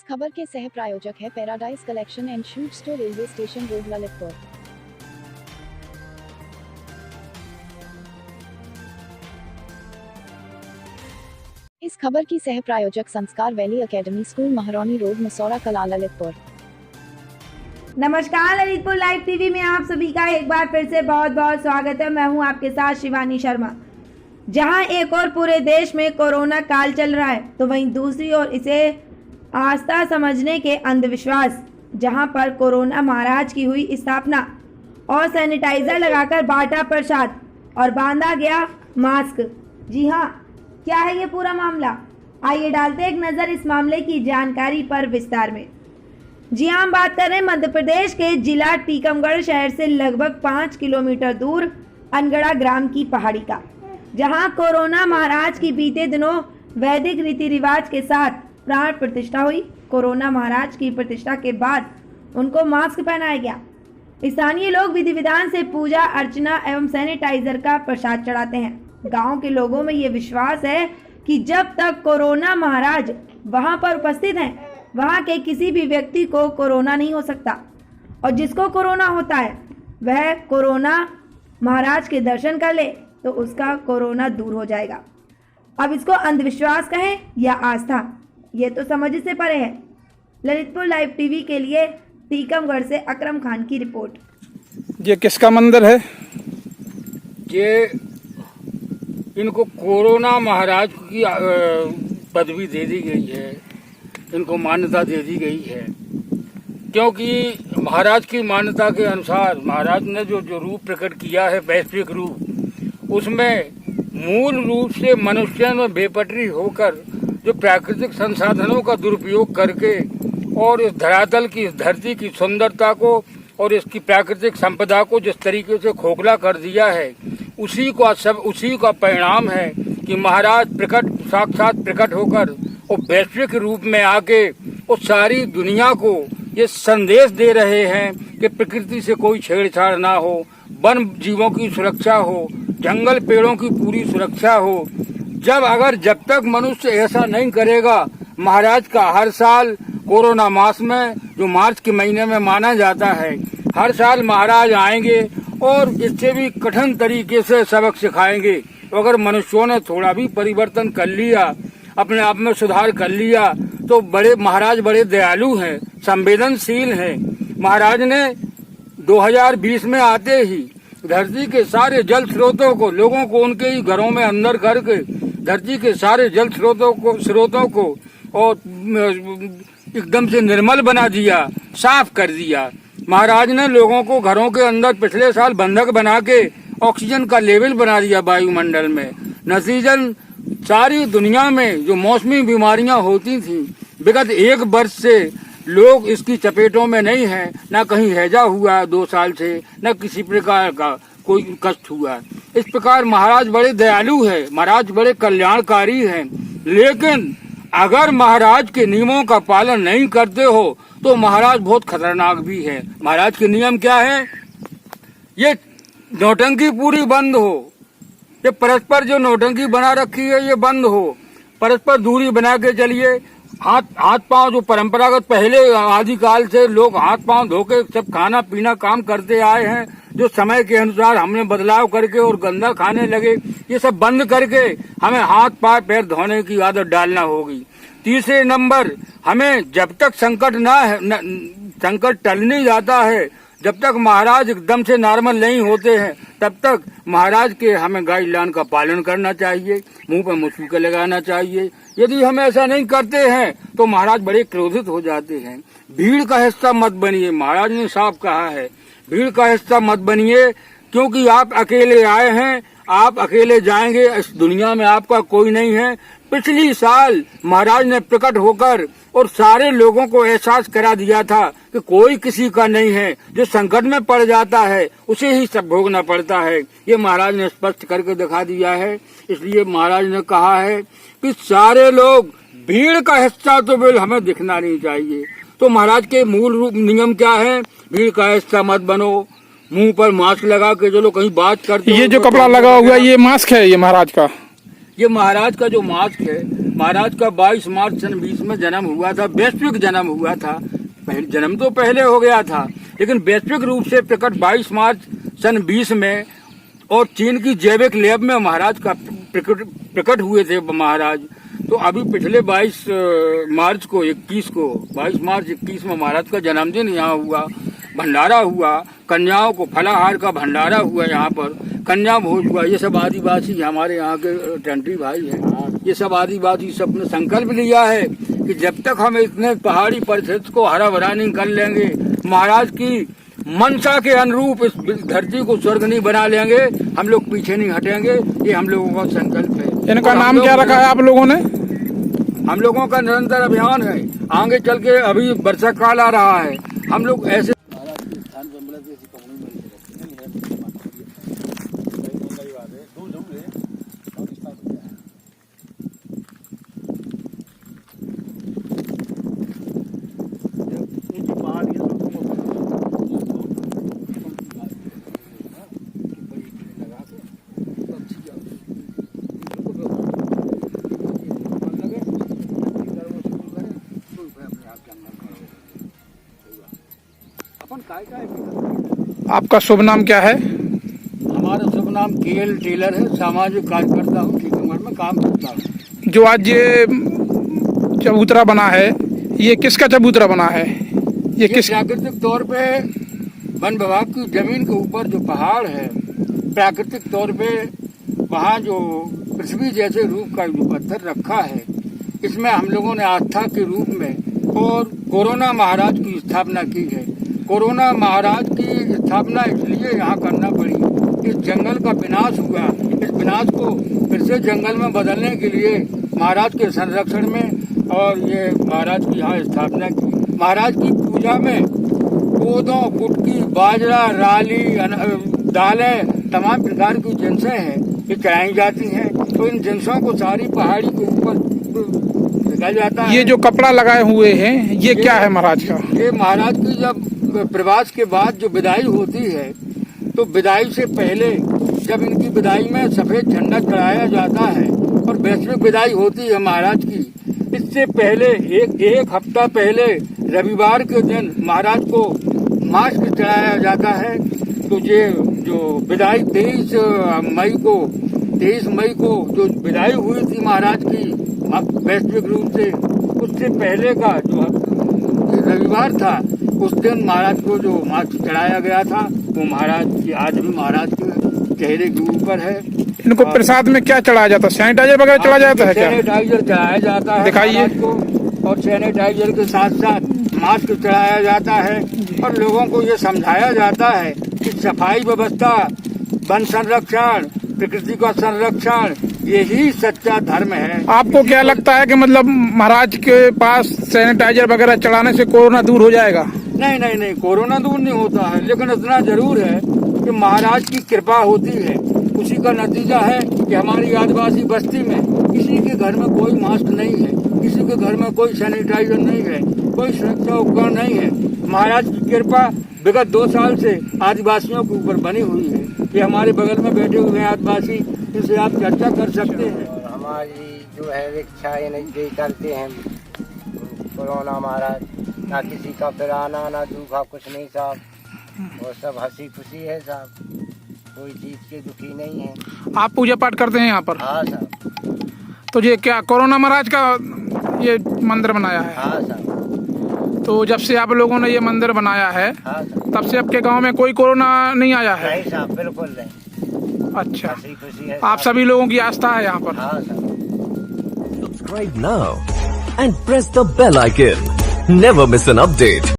खबर के सह प्रायोजक है paradise collection and suit store, railway station road, Lalitpur. इस खबर की सह प्रायोजक Sanskar valley academy school, Mahrauni road, Masaura Kala, Lalitpur. नमस्कार, ललितपुर लाइव टीवी में आप सभी का एक बार फिर से बहुत बहुत स्वागत है। मैं हूं आपके साथ शिवानी शर्मा। जहां एक और पूरे देश में कोरोना काल चल रहा है, तो वहीं दूसरी ओर इसे आस्था समझने के अंधविश्वास, जहां पर कोरोना महाराज की हुई स्थापना और सैनिटाइजर लगाकर बांटा प्रसाद और बांधा गया मास्क। जी हाँ, क्या है ये पूरा मामला? आइए डालते एक नजर इस मामले की जानकारी पर विस्तार में। जी हाँ, हम बात कर रहे हैं मध्य प्रदेश के जिला टीकमगढ़ शहर से लगभग 5 किलोमीटर दूर अनगढ़ा ग्राम की पहाड़ी का, जहां कोरोना महाराज की बीते दिनों वैदिक रीति रिवाज के साथ प्राण प्रतिष्ठा हुई। कोरोना महाराज की प्रतिष्ठा के बाद उनको मास्क पहनाया गया। स्थानीय लोग विधि विधान से पूजा अर्चना एवं सैनिटाइजर का प्रसाद चढ़ाते हैं। गांव के लोगों में ये विश्वास है कि जब तक कोरोना महाराज वहां पर उपस्थित हैं, वहां के किसी भी व्यक्ति को कोरोना नहीं हो सकता, और जिसको कोरोना होता है वह कोरोना महाराज के दर्शन कर ले तो उसका कोरोना दूर हो जाएगा। अब इसको अंधविश्वास कहें या आस्था, ये तो समझ से परे है। ललितपुर लाइव टीवी के लिए टीकमगढ़ से अकरम खान की रिपोर्ट। ये किसका मंदिर है? ये इनको कोरोना महाराज की पदवी दे दी गई है, इनको मान्यता दे दी गई है, क्योंकि महाराज की मान्यता के अनुसार महाराज ने जो रूप प्रकट किया है, वैश्विक रूप, उसमें मूल रूप से मनुष्य में बेपटरी होकर जो प्राकृतिक संसाधनों का दुरुपयोग करके और इस धरातल की, इस धरती की सुंदरता को और इसकी प्राकृतिक संपदा को जिस तरीके से खोखला कर दिया है, उसी का परिणाम है कि महाराज साक्षात प्रकट होकर और वैश्विक रूप में आके उस सारी दुनिया को ये संदेश दे रहे हैं कि प्रकृति से कोई छेड़छाड़ ना हो, वन जीवों की सुरक्षा हो, जंगल पेड़ों की पूरी सुरक्षा हो। जब तक मनुष्य ऐसा नहीं करेगा, महाराज का हर साल कोरोना मास में, जो मार्च के महीने में माना जाता है, हर साल महाराज आएंगे और इससे भी कठिन तरीके से सबक सिखाएंगे। अगर मनुष्यों ने थोड़ा भी परिवर्तन कर लिया, अपने आप में सुधार कर लिया, तो महाराज बड़े दयालु हैं, संवेदनशील हैं। महाराज ने 2020 में आते ही धरती के सारे जल स्रोतों को, लोगों को उनके ही घरों में अंदर करके धरती के सारे जल स्रोतों को और एकदम से निर्मल बना दिया, साफ कर दिया। महाराज ने लोगों को घरों के अंदर पिछले साल बंधक बना के ऑक्सीजन का लेवल बना दिया वायुमंडल में। नतीजन सारी दुनिया में जो मौसमी बीमारियां होती थी, विगत 1 वर्ष से लोग इसकी चपेटों में नहीं हैं। न कहीं हैजा हुआ 2 साल से, न किसी प्रकार का कोई कष्ट हुआ। इस प्रकार महाराज बड़े दयालु है, महाराज बड़े कल्याणकारी हैं। लेकिन अगर महाराज के नियमों का पालन नहीं करते हो तो महाराज बहुत खतरनाक भी है। महाराज के नियम क्या है? ये नौटंकी पूरी बंद हो, ये परस्पर जो नौटंकी बना रखी है ये बंद हो, परस्पर दूरी बना के चलिए। हाथ पांव जो परंपरागत पहले आदिकाल से लोग हाथ पांव धो के सब खाना पीना काम करते आए हैं, जो समय के अनुसार हमने बदलाव करके और गंदा खाने लगे, ये सब बंद करके हमें हाथ पैर धोने की आदत डालना होगी। तीसरे नंबर, हमें जब तक संकट टल नहीं जाता है, जब तक महाराज एकदम से नॉर्मल नहीं होते हैं, तब तक महाराज के हमें गाइडलाइन का पालन करना चाहिए, मुंह पर मुस्कुरा लगाना चाहिए। यदि हम ऐसा नहीं करते हैं तो महाराज बड़े क्रोधित हो जाते हैं। भीड़ का हिस्सा मत बनिए, महाराज ने साफ कहा है, भीड़ का हिस्सा मत बनिए, क्योंकि आप अकेले आए हैं, आप अकेले जाएंगे, इस दुनिया में आपका कोई नहीं है। पिछली साल महाराज ने प्रकट होकर और सारे लोगों को एहसास करा दिया था कि कोई किसी का नहीं है, जो संकट में पड़ जाता है उसे ही सब भोगना पड़ता है। ये महाराज ने स्पष्ट करके दिखा दिया है। इसलिए महाराज ने कहा है कि सारे लोग, भीड़ का हिस्सा तो बिल्कुल हमें दिखना नहीं चाहिए। तो महाराज के मूल रूप नियम क्या है? भीड़ का हिस्सा मत बनो, मुंह पर मास्क लगा के चलो, कहीं बात करते। ये जो कपड़ा लगा हुआ है ये मास्क है, ये महाराज का? ये महाराज का जो मास्क है महाराज का 22 मार्च सन 20 में जन्म हुआ था, वैश्विक जन्म हुआ था। पहले जन्म तो पहले हो गया था, लेकिन वैश्विक रूप से प्रकट 22 मार्च सन 20 में, और चीन की जैविक लैब में महाराज का प्रकट हुए थे महाराज। तो अभी पिछले 22 मार्च 21 में महाराज का जन्मदिन यहाँ हुआ, भंडारा हुआ, कन्याओं को फलाहार का भंडारा हुआ, यहाँ पर कन्या भोज हुआ। ये सब आदिवासी हमारे यहाँ के टेंटी भाई हैं, ये सब आदिवासी सबने संकल्प लिया है कि जब तक हम इतने पहाड़ी परिसर को हरा भरा नहीं कर लेंगे, महाराज की मनसा के अनुरूप इस धरती को स्वर्ग नहीं बना लेंगे, हम लोग पीछे नहीं हटेंगे। ये हम लोगों का संकल्प है। इनका नाम क्या रखा है आप लोगों ने? हम लोगों का निरंतर अभियान है। आगे चल के अभी वर्षा काल आ रहा है, हम लोग ऐसे आपका शुभ नाम क्या है? हमारा शुभ नाम KL टेलर है, सामाजिक कार्यकर्ता हूँ, टीकमगढ़ में काम करता हूँ। जो आज ये चबूतरा बना है, ये किसका चबूतरा बना है? ये किस प्राकृतिक तौर पे वन विभाग की जमीन के ऊपर जो पहाड़ है, प्राकृतिक तौर पे वहाँ जो पृथ्वी जैसे रूप का जो पत्थर रखा है, इसमें हम लोगों ने आस्था के रूप में और कोरोना महाराज की स्थापना की है। कोरोना महाराज की स्थापना इसलिए यहाँ करना पड़ी, इस जंगल का विनाश हुआ, इस विनाश को फिर से जंगल में बदलने के लिए महाराज के संरक्षण में और ये महाराज की यहाँ स्थापना की। महाराज की पूजा में कोदों, कुटकी, बाजरा, राली, दालें, तमाम प्रकार की जिनसें हैं, ये चढ़ाई जाती हैं। तो इन जिनसों को सारी पहाड़ी के ऊपर लगाया जाता है। ये जो कपड़ा लगाए हुए हैं, ये क्या है महाराज का? ये महाराज की जब प्रवास के बाद जो विदाई होती है, तो विदाई से पहले जब इनकी विदाई में सफेद झंडा चढ़ाया जाता है और वैश्विक विदाई होती है महाराज की, इससे पहले एक हफ्ता पहले रविवार के दिन महाराज को मास्क चढ़ाया जाता है। तो ये जो विदाई 23 मई को जो विदाई हुई थी महाराज की वैश्विक रूप से, उससे पहले का जो रविवार था, उस दिन महाराज को जो मास्क चढ़ाया गया था, वो महाराज की आज भी महाराज के चेहरे के ऊपर है। इनको प्रसाद में क्या चढ़ाया जाता है? सैनिटाइजर वगैरह चढ़ाया जाता है क्या? सैनिटाइजर चढ़ाया जाता है दिखाइए को, और सैनिटाइजर के साथ साथ मास्क चढ़ाया जाता है और लोगों को ये समझाया जाता है कि सफाई व्यवस्था, वन संरक्षण, प्रकृति का संरक्षण, यही सच्चा धर्म है। आपको क्या लगता है कि मतलब महाराज के पास सैनिटाइजर वगैरह चढ़ाने से कोरोना दूर हो जाएगा? नहीं, कोरोना दूर नहीं होता है, लेकिन इतना जरूर है कि महाराज की कृपा होती है। उसी का नतीजा है कि हमारी आदिवासी बस्ती में किसी के घर में कोई मास्क नहीं है, किसी के घर में कोई सैनिटाइजर नहीं है, कोई सुरक्षा उपकरण नहीं है। महाराज की कृपा विगत 2 साल से आदिवासियों के ऊपर बनी हुई है। ये हमारे बगल में बैठे हुए हैं आदिवासी, इनसे आप चर्चा कर सकते हैं। हमारी जो है इच्छा नहीं करते हैं कोरोना महाराज, ना किसी का फिर आना ना दुखा कुछ नहीं साहब, और सब हंसी खुशी है साहब, कोई चीज के दुखी नहीं है। आप पूजा पाठ करते हैं यहाँ पर? हाँ साहब। तो ये क्या कोरोना महाराज का ये मंदिर बनाया है? हाँ साहब। तो जब से आप लोगों ने ये मंदिर बनाया है, हाँ तब से आपके गांव में कोई कोरोना नहीं आया है? नहीं साहब, बिल्कुल नहीं। अच्छा, हंसी खुशी है। आप सभी लोगों की आस्था है यहाँ पर? हाँ साहब। Subscribe now and press the bell icon. Never miss an update.